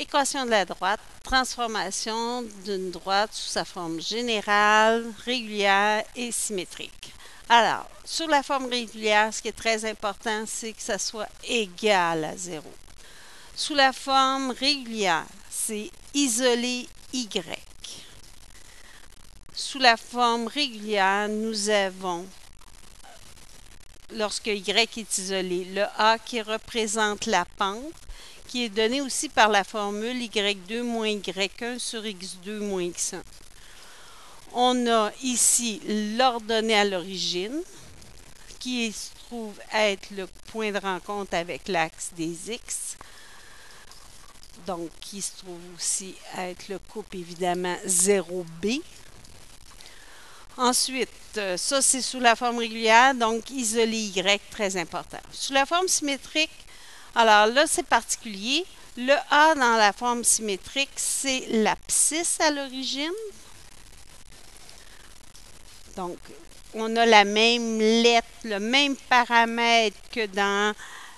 Équation de la droite, transformation d'une droite sous sa forme générale, régulière et symétrique. Alors, sur la forme régulière, ce qui est très important, c'est que ça soit égal à 0. Sous la forme régulière, c'est isolé Y. Sous la forme régulière, nous avons, lorsque Y est isolé, le A qui représente la pente, qui est donné aussi par la formule y2 moins y1 sur x2 moins x1. On a ici l'ordonnée à l'origine, qui se trouve être le point de rencontre avec l'axe des x, donc qui se trouve aussi être le couple évidemment 0b. Ensuite, ça c'est sous la forme régulière, donc isolé y, très important. Sous la forme symétrique, alors là c'est particulier. Le A dans la forme symétrique, c'est l'abscisse à l'origine. Donc, on a la même lettre, le même paramètre que dans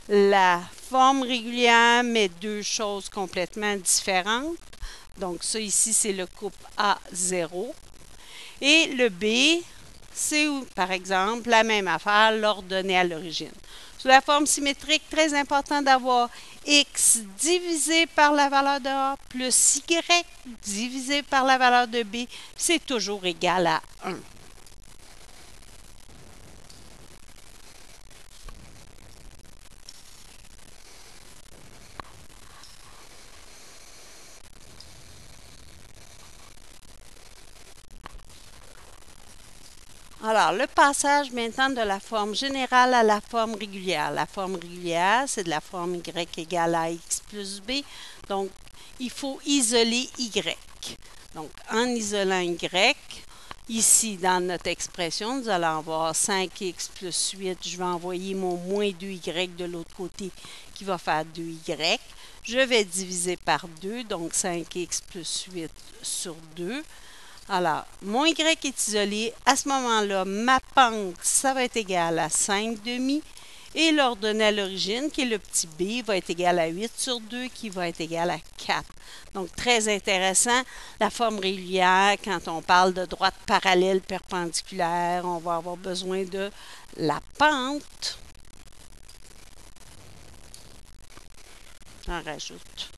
la forme régulière, mais deux choses complètement différentes. Donc, ça ici, c'est le couple A0. Et le B, c'est par exemple la même affaire, l'ordonnée à l'origine. Sous la forme symétrique, très important d'avoir x divisé par la valeur de A plus y divisé par la valeur de B, c'est toujours égal à 1. Alors, le passage maintenant de la forme générale à la forme régulière. La forme régulière, c'est de la forme y égale à x plus b. Donc, il faut isoler y. Donc, en isolant y, ici, dans notre expression, nous allons avoir 5x plus 8. Je vais envoyer mon moins 2y de l'autre côté qui va faire 2y. Je vais diviser par 2, donc 5x plus 8 sur 2. Alors, mon y est isolé. À ce moment-là, ma pente, ça va être égal à 5 demi. Et l'ordonnée à l'origine, qui est le petit b, va être égal à 8 sur 2, qui va être égal à 4. Donc, très intéressant. La forme régulière, quand on parle de droite parallèle perpendiculaire, on va avoir besoin de la pente. J'en rajoute.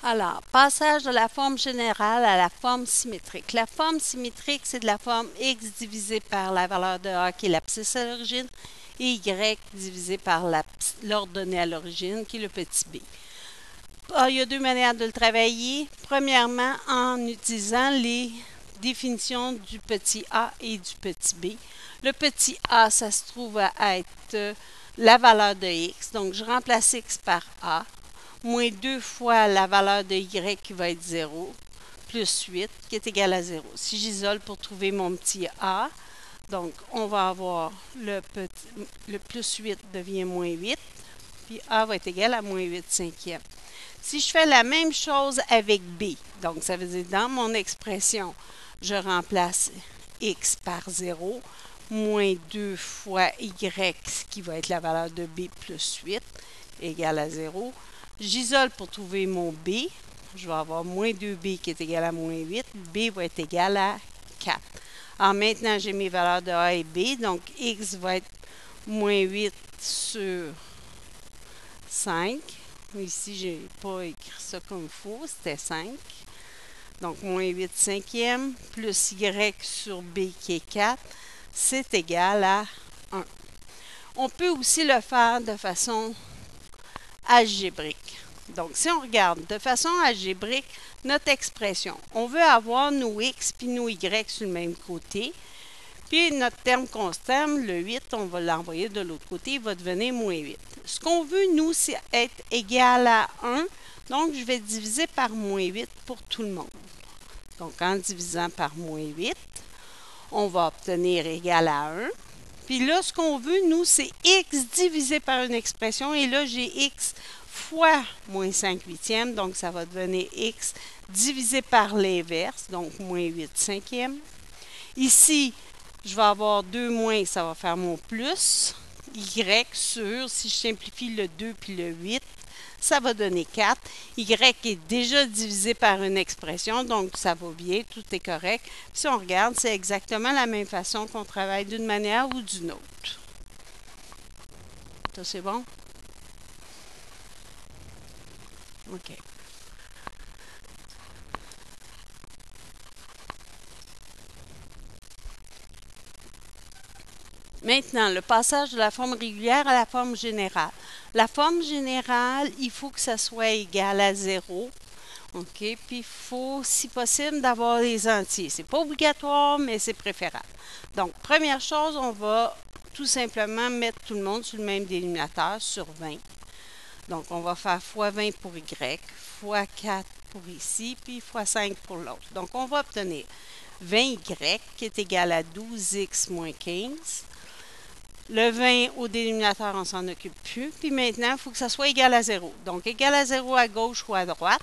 Alors, passage de la forme générale à la forme symétrique. La forme symétrique, c'est de la forme x divisé par la valeur de A qui est l'abscisse à l'origine et y divisé par l'ordonnée à l'origine qui est le petit b. Alors, il y a deux manières de le travailler. Premièrement, en utilisant les définitions du petit a et du petit b. Le petit a, ça se trouve à être la valeur de x. Donc, je remplace x par a. Moins 2 fois la valeur de y qui va être 0, plus 8 qui est égal à 0. Si j'isole pour trouver mon petit a, donc on va avoir le plus 8 devient moins 8, puis a va être égal à moins 8 cinquième. Si je fais la même chose avec b, donc ça veut dire dans mon expression, je remplace x par 0, moins 2 fois y qui va être la valeur de b plus 8 égale à 0. J'isole pour trouver mon b. Je vais avoir moins 2b qui est égal à moins 8. b va être égal à 4. Alors maintenant, j'ai mes valeurs de a et b. Donc, x va être moins 8 sur 5. Ici, je n'ai pas écrit ça comme il faut. C'était 5. Donc, moins 8 cinquième plus y sur b qui est 4. C'est égal à 1. On peut aussi le faire de façon algébrique. Donc, si on regarde de façon algébrique notre expression, on veut avoir nos x puis nos y sur le même côté. Puis notre terme constant, le 8, on va l'envoyer de l'autre côté, il va devenir moins 8. Ce qu'on veut, nous, c'est être égal à 1. Donc, je vais diviser par moins 8 pour tout le monde. Donc, en divisant par moins 8, on va obtenir égal à 1. Puis là, ce qu'on veut, nous, c'est x divisé par une expression. Et là, j'ai x fois moins 5 huitièmes. Donc, ça va devenir x divisé par l'inverse. Donc, moins 8 cinquièmes. Ici, je vais avoir 2 moins, ça va faire mon plus. Y sur, si je simplifie le 2 puis le 8, ça va donner 4. Y est déjà divisé par une expression, donc ça va bien, tout est correct. Puis si on regarde, c'est exactement la même façon qu'on travaille d'une manière ou d'une autre. Ça, c'est bon? OK. Maintenant, le passage de la forme régulière à la forme générale. La forme générale, il faut que ça soit égal à 0. OK? Puis il faut, si possible, d'avoir les entiers. C'est pas obligatoire, mais c'est préférable. Donc, première chose, on va tout simplement mettre tout le monde sur le même dénominateur, sur 20. Donc, on va faire fois 20 pour Y, fois 4 pour ici, puis fois 5 pour l'autre. Donc, on va obtenir 20Y qui est égal à 12X moins 15. Le 20 au dénominateur, on s'en occupe plus. Puis maintenant, il faut que ça soit égal à 0. Donc, égal à 0 à gauche ou à droite.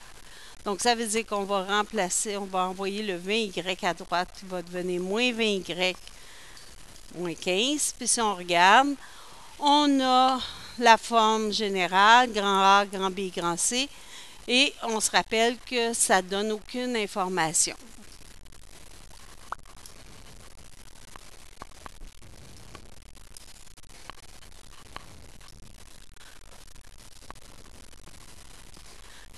Donc, ça veut dire qu'on va remplacer, on va envoyer le 20Y à droite qui va devenir moins 20Y moins 15. Puis si on regarde, on a la forme générale, grand A, grand B, grand C. Et on se rappelle que ça ne donne aucune information.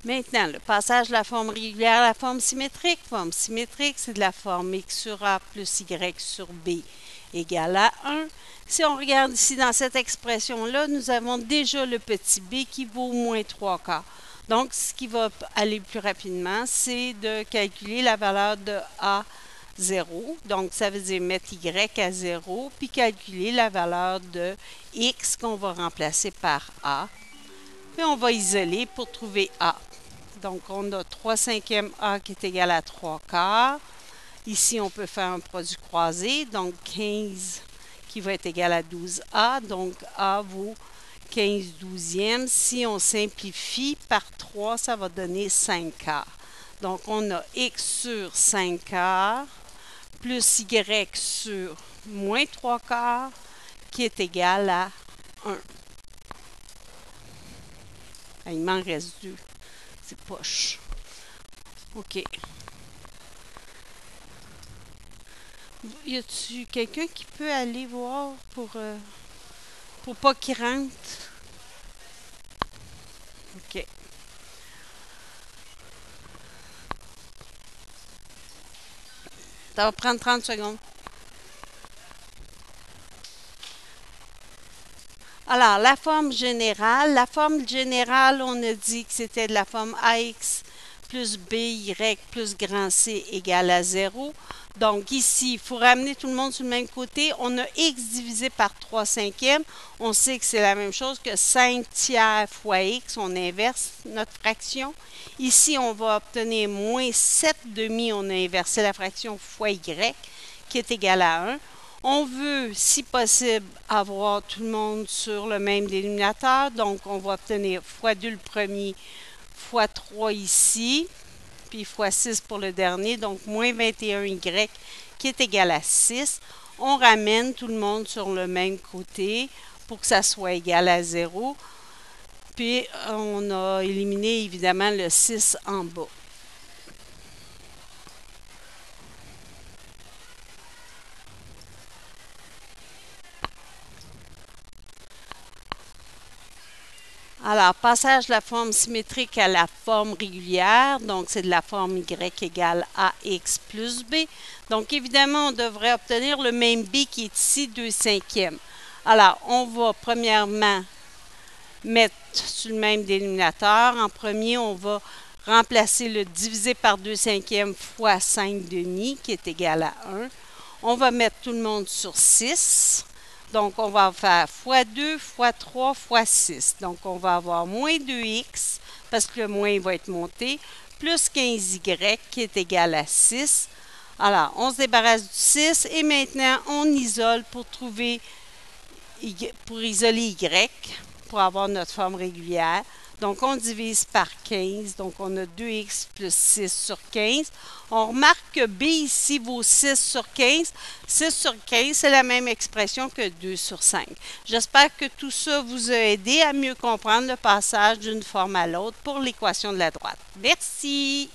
Maintenant, le passage de la forme régulière à la forme symétrique. Forme symétrique, c'est de la forme x sur a plus y sur b égale à 1. Si on regarde ici dans cette expression-là, nous avons déjà le petit b qui vaut moins 3 quarts. Donc, ce qui va aller plus rapidement, c'est de calculer la valeur de a 0. Donc, ça veut dire mettre y à 0, puis calculer la valeur de x qu'on va remplacer par a. Puis on va isoler pour trouver a. Donc, on a 3 cinquièmes A qui est égal à 3 quarts. Ici, on peut faire un produit croisé. Donc, 15 qui va être égal à 12A. Donc, A vaut 15 douzièmes. Si on simplifie par 3, ça va donner 5 quarts. Donc, on a X sur 5 quarts plus Y sur moins 3 quarts qui est égal à 1. Il m'en reste 2. C'est poche. OK. Y a-tu quelqu'un qui peut aller voir pour pas qu'il rentre? OK. Ça va prendre 30 secondes. Alors, la forme générale, on a dit que c'était de la forme AX plus BY plus grand C égale à 0. Donc ici, il faut ramener tout le monde sur le même côté. On a x divisé par 3 cinquièmes. On sait que c'est la même chose que 5 tiers fois x. On inverse notre fraction. Ici, on va obtenir moins 7 demi. On a inversé la fraction fois y qui est égal à 1. On veut, si possible, avoir tout le monde sur le même dénominateur. Donc, on va obtenir fois 2 le premier, fois 3 ici, puis fois 6 pour le dernier. Donc, moins 21y qui est égal à 6. On ramène tout le monde sur le même côté pour que ça soit égal à 0. Puis, on a éliminé, évidemment, le 6 en bas. Alors, passage de la forme symétrique à la forme régulière. Donc, c'est de la forme y égale ax plus b. Donc, évidemment, on devrait obtenir le même b qui est ici, 2 cinquièmes. Alors, on va premièrement mettre sur le même dénominateur. En premier, on va remplacer le divisé par 2 cinquièmes fois 5 demi, qui est égal à 1. On va mettre tout le monde sur 6. Donc, on va faire fois 2, fois 3, fois 6. Donc, on va avoir moins 2x, parce que le moins va être monté, plus 15y qui est égal à 6. Alors, on se débarrasse du 6 et maintenant, on isole pour isoler y, pour avoir notre forme régulière. Donc, on divise par 15. Donc, on a 2x plus 6 sur 15. On remarque que b ici vaut 6 sur 15. 6 sur 15, c'est la même expression que 2 sur 5. J'espère que tout ça vous a aidé à mieux comprendre le passage d'une forme à l'autre pour l'équation de la droite. Merci!